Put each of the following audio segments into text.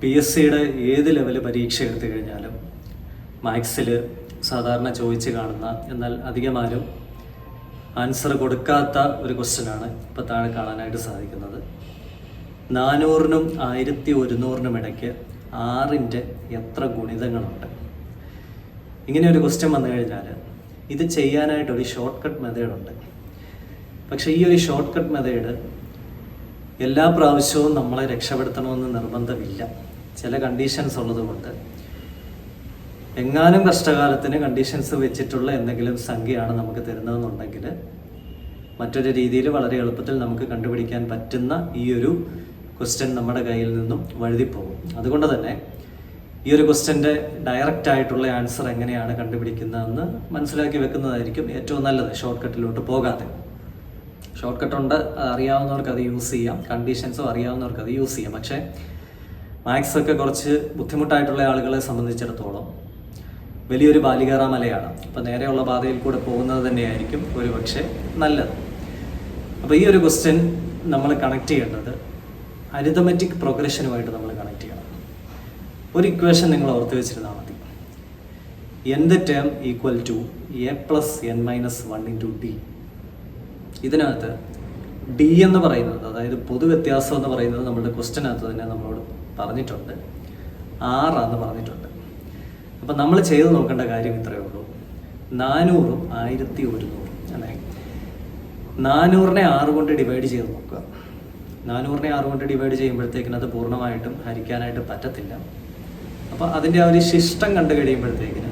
PSCയുടെ ഏത് ലെവൽ പരീക്ഷ എടുത്തു കഴിഞ്ഞാലും മാത്സിൽ സാധാരണ ചോദിച്ച് കാണുന്ന എന്നാൽ അധികമാരും ആൻസർ കൊടുക്കാത്ത ഒരു ക്വസ്റ്റ്യനാണ് ഇപ്പോൾ താഴെ കാണാനായിട്ട് സാധിക്കുന്നത്. 400-നും 1100-നും ഇടയ്ക്ക് 6-ൻ്റെ എത്ര ഗുണിതങ്ങളുണ്ട്? ഇങ്ങനെ ഒരു ക്വസ്റ്റ്യൻ വന്നു കഴിഞ്ഞാൽ ഇത് ചെയ്യാനായിട്ടൊരു ഷോർട്ട് കട്ട് മെത്തേഡുണ്ട്. പക്ഷേ ഈ ഒരു ഷോർട്ട് കട്ട് മെത്തേഡ് എല്ലാ പ്രാവശ്യവും നമ്മളെ രക്ഷപ്പെടുത്തണമെന്ന് നിർബന്ധമില്ല. ചില കണ്ടീഷൻസ് ഉള്ളതുകൊണ്ട് എങ്ങാനും കഷ്ടകാലത്തിന് കണ്ടീഷൻസ് വെച്ചിട്ടുള്ള എന്തെങ്കിലും സംഖ്യയാണ് നമുക്ക് തരുന്നതെന്നുണ്ടെങ്കിൽ മറ്റൊരു രീതിയിൽ വളരെ എളുപ്പത്തിൽ നമുക്ക് കണ്ടുപിടിക്കാൻ പറ്റുന്ന ഈ ഒരു ക്വസ്റ്റ്യൻ നമ്മുടെ കയ്യിൽ നിന്നും വഴുതിപ്പോകും. അതുകൊണ്ട് തന്നെ ഈ ഒരു ക്വസ്റ്റ്യൻ്റെ ഡയറക്റ്റ് ആയിട്ടുള്ള ആൻസർ എങ്ങനെയാണ് കണ്ടുപിടിക്കുന്നതെന്ന് മനസ്സിലാക്കി വെക്കുന്നതായിരിക്കും ഏറ്റവും നല്ലത്, ഷോർട്ട് കട്ടിലോട്ട് പോകാതെ. ഷോർട്ട് കട്ടുണ്ട് അറിയാവുന്നവർക്ക് അത് യൂസ് ചെയ്യാം, കണ്ടീഷൻസും അറിയാവുന്നവർക്ക് അത് യൂസ് ചെയ്യാം. പക്ഷേ മാത്സ് ഒക്കെ കുറച്ച് ബുദ്ധിമുട്ടായിട്ടുള്ള ആളുകളെ സംബന്ധിച്ചിടത്തോളം വലിയൊരു ബാലികേറ മലയാണ്. അപ്പോൾ നേരെയുള്ള പാതയിൽ കൂടെ പോകുന്നത് തന്നെയായിരിക്കും ഒരുപക്ഷെ നല്ലത്. അപ്പോൾ ഈ ഒരു ക്വസ്റ്റ്യൻ നമ്മൾ കണക്ട് ചെയ്യേണ്ടത് അരിതമെറ്റിക് പ്രോഗ്രഷനുമായിട്ട് നമ്മൾ കണക്ട് ചെയ്യണം. ഒരു ഇക്വേഷൻ നിങ്ങൾ ഓർത്ത് വെച്ചിരുന്നാൽ മതി. nth term equal to a + n-1 × d. ഇതിനകത്ത് d എന്ന് പറയുന്നത്, അതായത് പൊതുവ്യത്യാസം എന്ന് പറയുന്നത് നമ്മുടെ ക്വസ്റ്റ്യനകത്ത് തന്നെ നമ്മളോട് പറഞ്ഞിട്ടുണ്ട്, 6 എന്ന് പറഞ്ഞിട്ടുണ്ട്. അപ്പം നമ്മൾ ചെയ്ത് നോക്കേണ്ട കാര്യം ഇത്രയേ ഉള്ളൂ. 400-ഉം 1100-ഉം അല്ലേ, 400-നെ 6 കൊണ്ട് ഡിവൈഡ് ചെയ്ത് നോക്കുക. 400-നെ 6 കൊണ്ട് ഡിവൈഡ് ചെയ്യുമ്പോഴത്തേക്കിന് അത് പൂർണ്ണമായിട്ടും ഹരിക്കാനായിട്ട് പറ്റത്തില്ല. അപ്പോൾ അതിൻ്റെ ആ ഒരു ശിഷ്ടം കണ്ടു കഴിയുമ്പോഴത്തേക്കിന്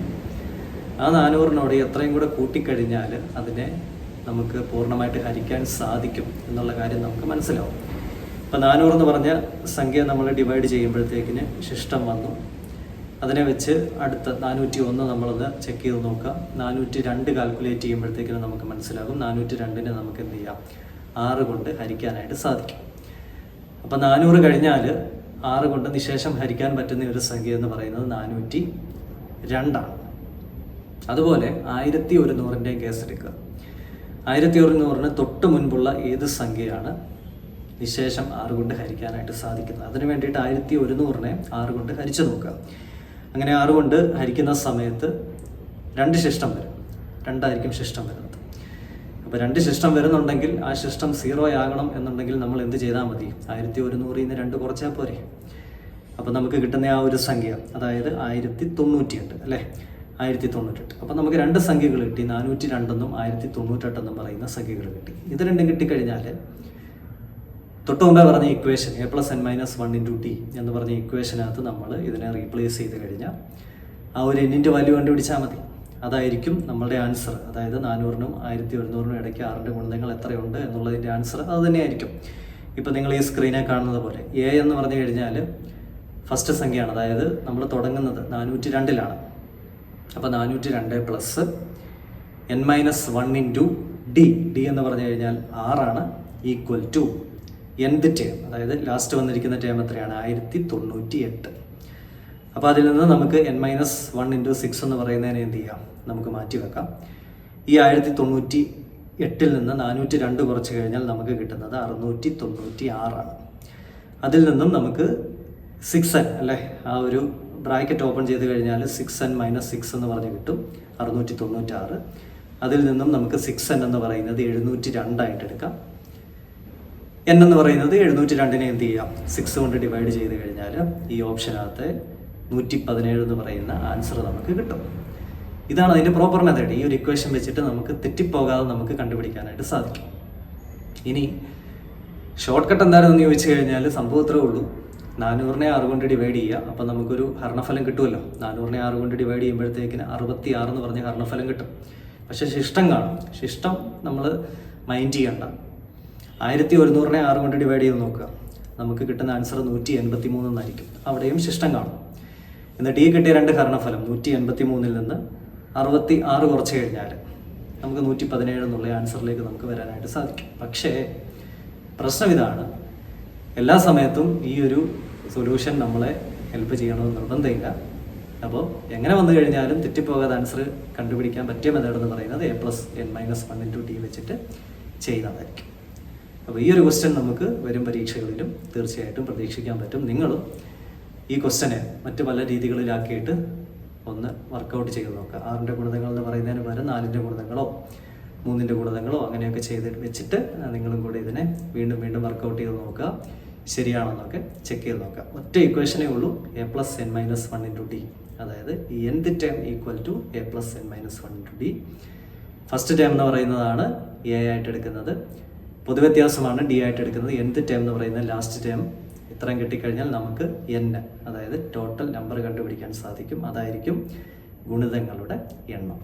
ആ 400-നോട് എത്രയും കൂടെ കൂട്ടിക്കഴിഞ്ഞാൽ അതിനെ നമുക്ക് പൂർണ്ണമായിട്ട് ഹരിക്കാൻ സാധിക്കും എന്നുള്ള കാര്യം നമുക്ക് മനസ്സിലാവും. ഇപ്പോൾ 400 എന്ന് പറഞ്ഞ സംഖ്യ നമ്മൾ ഡിവൈഡ് ചെയ്യുമ്പോഴത്തേക്കിന് ശിഷ്ടം വന്നു. അതിനെ വെച്ച് അടുത്ത 401 നമ്മളത് ചെക്ക് ചെയ്ത് നോക്കാം. 402 കാൽക്കുലേറ്റ് ചെയ്യുമ്പോഴത്തേക്കിന് നമുക്ക് മനസ്സിലാകും 402-നെ നമുക്ക് എന്ത് ചെയ്യാം, 6 കൊണ്ട് ഹരിക്കാനായിട്ട് സാധിക്കും. അപ്പോൾ 400 കഴിഞ്ഞാൽ 6 കൊണ്ട് നിശേഷം ഹരിക്കാൻ പറ്റുന്ന ഒരു സംഖ്യ എന്ന് പറയുന്നത് 402 ആണ്. അതുപോലെ 1100-ൻ്റെ കേസ് എടുക്കുക. 1100-ന് തൊട്ട് മുൻപുള്ള ഏത് സംഖ്യയാണ് നിശേഷം 6 കൊണ്ട് ഹരിക്കാനായിട്ട് സാധിക്കുന്നത്? അതിന് വേണ്ടിയിട്ട് 1100-നെ 6 കൊണ്ട് ഹരിച്ചു നോക്കുക. അങ്ങനെ 6 കൊണ്ട് ഹരിക്കുന്ന സമയത്ത് 2 ശിഷ്ടം വരും, 2 ആയിരിക്കും ശിഷ്ടം വരുന്നത്. അപ്പോൾ 2 ശിഷ്ടം വരുന്നുണ്ടെങ്കിൽ ആ ശിഷ്ടം 0 ആകണം എന്നുണ്ടെങ്കിൽ നമ്മൾ എന്ത് ചെയ്താൽ മതി, 1100-ൽ നിന്ന് 2 കുറച്ചാൽ പോരെ. അപ്പോൾ നമുക്ക് കിട്ടുന്ന ആ ഒരു സംഖ്യ, അതായത് 1098 അല്ലേ, 1098. അപ്പോൾ നമുക്ക് 2 സംഖ്യകൾ കിട്ടി, 402-എന്നും 1098-എന്നും പറയുന്ന സംഖ്യകൾ കിട്ടി. ഇത് രണ്ടും കിട്ടിക്കഴിഞ്ഞാൽ തൊട്ട് മുമ്പേ പറഞ്ഞ ഇക്വേഷൻ a + n-1 × d എന്ന് പറഞ്ഞ ഇക്വേഷനകത്ത് നമ്മൾ ഇതിനെ റീപ്ലേസ് ചെയ്ത് കഴിഞ്ഞാൽ ആ ഒരു n-ൻ്റെ വാല്യൂ കണ്ടുപിടിച്ചാൽ മതി. അതായിരിക്കും നമ്മളുടെ ആൻസർ. അതായത് 400-നും 1100-നും ഇടയ്ക്ക് 6-ൻ്റെ ഗുണിതങ്ങൾ എത്രയുണ്ട് എന്നുള്ളതിൻ്റെ ആൻസർ അത് തന്നെയായിരിക്കും. ഇപ്പോൾ നിങ്ങൾ ഈ സ്ക്രീനെ കാണുന്നത് പോലെ a എന്ന് പറഞ്ഞു കഴിഞ്ഞാൽ ഫസ്റ്റ് സംഖ്യയാണ്, അതായത് നമ്മൾ തുടങ്ങുന്നത് 402-ലാണ്. അപ്പോൾ 402 + n-1 × d എന്ന് പറഞ്ഞു കഴിഞ്ഞാൽ 6 ഈക്വൽ ടു nth ടേം, അതായത് ലാസ്റ്റ് വന്നിരിക്കുന്ന ടേം എത്രയാണ്, 1098. അപ്പോൾ അതിൽ നിന്ന് നമുക്ക് n-1 × 6 എന്ന് പറയുന്നതിനെ എന്ത് ചെയ്യാം, നമുക്ക് മാറ്റി വെക്കാം. ഈ 1098-ൽ നിന്ന് 402 കുറച്ച് കഴിഞ്ഞാൽ നമുക്ക് കിട്ടുന്നത് 696 ആണ്. അതിൽ നിന്നും നമുക്ക് 6n അല്ലേ, ആ ഒരു ബ്രാക്കറ്റ് ഓപ്പൺ ചെയ്ത് കഴിഞ്ഞാൽ 6n - 6 എന്ന് പറഞ്ഞ് കിട്ടും, 696. അതിൽ നിന്നും നമുക്ക് 6n എന്ന് പറയുന്നത് 702 ആയിട്ട് എടുക്കാം. n എന്ന് പറയുന്നത് 702-നെ എന്ത് ചെയ്യാം, 6 കൊണ്ട് ഡിവൈഡ് ചെയ്ത് കഴിഞ്ഞാൽ ഈ ഓപ്ഷനകത്ത് 117 എന്ന് പറയുന്ന ആൻസർ നമുക്ക് കിട്ടും. ഇതാണ് അതിൻ്റെ പ്രോപ്പർ മെത്തേഡ്. ഈ ഒരു ഇക്വേഷൻ വെച്ചിട്ട് നമുക്ക് തെറ്റിപ്പോകാതെ നമുക്ക് കണ്ടുപിടിക്കാനായിട്ട് സാധിക്കും. ഇനി ഷോർട്ട് കട്ട് എന്താണെന്ന് ചോദിച്ചു കഴിഞ്ഞാൽ സംഭവം ഇത്രേ ഉള്ളൂ. 400-നെ 6 കൊണ്ട് ഡിവൈഡ് ചെയ്യുക, അപ്പോൾ നമുക്കൊരു ഹരണഫലം കിട്ടുമല്ലോ. 400-നെ 6 കൊണ്ട് ഡിവൈഡ് ചെയ്യുമ്പോഴത്തേക്കിന് 66 എന്ന് പറഞ്ഞ ഹരണഫലം കിട്ടും. പക്ഷേ ശിഷ്ടം കാണും. ശിഷ്ടം നമ്മൾ മൈൻഡ് ചെയ്യണ്ട. 1100-നെ 6 കൊണ്ട് ഡിവൈഡ് ചെയ്ത് നോക്കുക, നമുക്ക് കിട്ടുന്ന ആൻസർ 183 എന്നായിരിക്കും. അവിടെയും ശിഷ്ടം കാണും. എന്നിട്ട് ഈ കിട്ടിയ 2 ഹരണഫലം 183-ൽ നിന്ന് 66 കുറച്ച് കഴിഞ്ഞാൽ നമുക്ക് 117 എന്നുള്ള ആൻസറിലേക്ക് നമുക്ക് വരാനായിട്ട് സാധിക്കും. പക്ഷേ പ്രശ്നം ഇതാണ്, എല്ലാ സമയത്തും ഈ ഒരു സൊല്യൂഷൻ നമ്മളെ ഹെൽപ്പ് ചെയ്യണമെന്ന് നിർബന്ധമില്ല. അപ്പോൾ എങ്ങനെ വന്നു കഴിഞ്ഞാലും തെറ്റിപ്പോകാതെ ആൻസർ കണ്ടുപിടിക്കാൻ പറ്റിയ മെത്തേഡ് എന്ന് പറയുന്നത് a + n-1 × d വെച്ചിട്ട് ചെയ്യുന്നതായിരിക്കും. അപ്പോൾ ഈ ഒരു ക്വസ്റ്റ്യൻ നമുക്ക് വരും പരീക്ഷകളിലും തീർച്ചയായിട്ടും പ്രതീക്ഷിക്കാൻ പറ്റും. നിങ്ങളും ഈ ക്വസ്റ്റ്യനെ മറ്റ് പല രീതികളിലാക്കിയിട്ട് ഒന്ന് വർക്കൗട്ട് ചെയ്ത് നോക്കുക. 6ൻ്റെ ഗുണിതങ്ങൾ എന്ന് പറയുന്നതിന് പകരം 4ൻ്റെ ഗുണിതങ്ങളോ 3ൻ്റെ ഗുണിതങ്ങളോ അങ്ങനെയൊക്കെ ചെയ്ത് വെച്ചിട്ട് നിങ്ങളും കൂടി ഇതിനെ വീണ്ടും വീണ്ടും വർക്കൗട്ട് ചെയ്ത് നോക്കുക. ശരിയാണെന്നൊക്കെ ചെക്ക് ചെയ്ത് നോക്കുക. ഒറ്റ ഇക്വേഷനേ ഉള്ളൂ, a+n-1 × d. അതായത് ഈ nth term equal to a+n-1 × d. First term എന്ന് പറയുന്നതാണ് a ആയിട്ട് എടുക്കുന്നത്, പൊതുവ്യത്യാസമാണ് d ആയിട്ട് എടുക്കുന്നത്. nth ടേം എന്ന് പറയുന്നത് ലാസ്റ്റ് ടേം. ഇത്രയും കിട്ടിക്കഴിഞ്ഞാൽ നമുക്ക് n, അതായത് ടോട്ടൽ നമ്പർ കണ്ടുപിടിക്കാൻ സാധിക്കും. അതായിരിക്കും ഗുണിതങ്ങളുടെ എണ്ണം.